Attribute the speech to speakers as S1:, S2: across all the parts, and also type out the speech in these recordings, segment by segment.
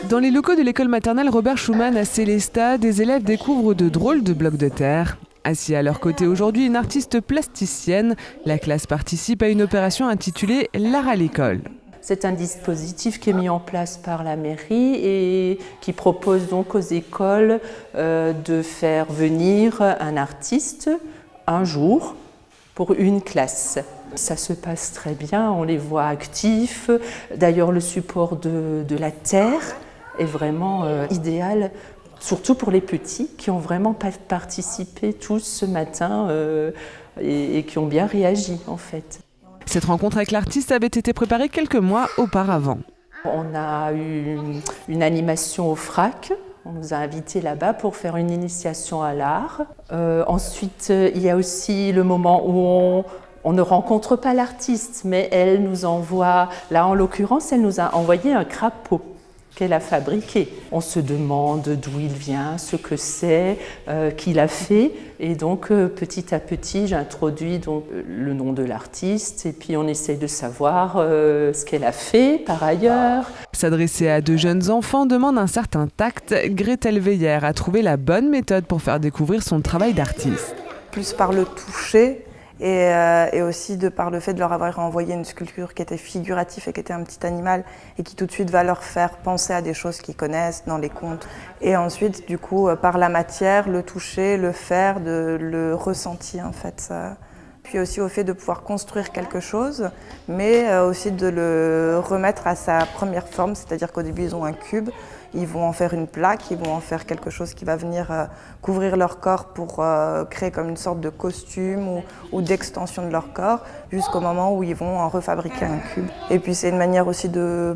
S1: Dans les locaux de l'école maternelle Robert Schumann à Sélestat, des élèves découvrent de drôles de blocs de terre. Assis à leur côté aujourd'hui, une artiste plasticienne. La classe participe à une opération intitulée L'art à l'école.
S2: C'est un dispositif qui est mis en place par la mairie et qui propose donc aux écoles de faire venir un artiste un jour pour une classe. Ça se passe très bien, on les voit actifs. D'ailleurs, le support de la terre est vraiment idéal, surtout pour les petits qui ont vraiment participé tous ce matin et qui ont bien réagi en fait.
S1: Cette rencontre avec l'artiste avait été préparée quelques mois auparavant.
S2: On a eu une animation au FRAC. On nous a invités là-bas pour faire une initiation à l'art. Ensuite, il y a aussi le moment où on ne rencontre pas l'artiste, mais elle nous envoie, là en l'occurrence, elle nous a envoyé un crapaud qu'elle a fabriqué. On se demande d'où il vient, ce que c'est, qui l'a fait. Et donc, petit à petit, j'introduis donc le nom de l'artiste et puis on essaye de savoir ce qu'elle a fait par ailleurs.
S1: S'adresser à de jeunes enfants demande un certain tact. Gretel Veillère a trouvé la bonne méthode pour faire découvrir son travail d'artiste.
S3: Plus par le toucher et aussi par le fait de leur avoir envoyé une sculpture qui était figurative et qui était un petit animal et qui tout de suite va leur faire penser à des choses qu'ils connaissent dans les contes. Et ensuite, du coup, par la matière, le toucher, le faire, le ressenti en fait. Puis aussi au fait de pouvoir construire quelque chose, mais aussi de le remettre à sa première forme, c'est-à-dire qu'au début ils ont un cube, ils vont en faire une plaque, ils vont en faire quelque chose qui va venir couvrir leur corps pour créer comme une sorte de costume ou d'extension de leur corps, jusqu'au moment où ils vont en refabriquer un cube. Et puis c'est une manière aussi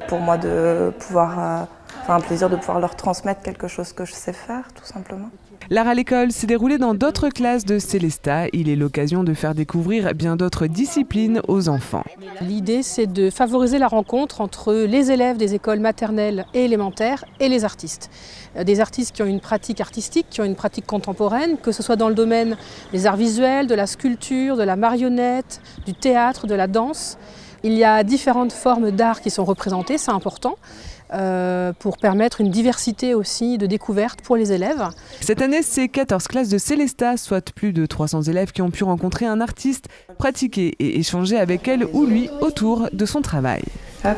S3: pour moi de pouvoir, un plaisir de pouvoir leur transmettre quelque chose que je sais faire, tout simplement.
S1: L'art à l'école s'est déroulé dans d'autres classes de Sélestat. Il est l'occasion de faire découvrir bien d'autres disciplines aux enfants.
S4: L'idée, c'est de favoriser la rencontre entre les élèves des écoles maternelles et élémentaires et les artistes. Des artistes qui ont une pratique artistique, qui ont une pratique contemporaine, que ce soit dans le domaine des arts visuels, de la sculpture, de la marionnette, du théâtre, de la danse. Il y a différentes formes d'art qui sont représentées, c'est important, pour permettre une diversité aussi de découvertes pour les élèves.
S1: Cette année, c'est 14 classes de Sélestat, soit plus de 300 élèves qui ont pu rencontrer un artiste, pratiquer et échanger avec elle ou lui autour de son travail.
S3: Hop.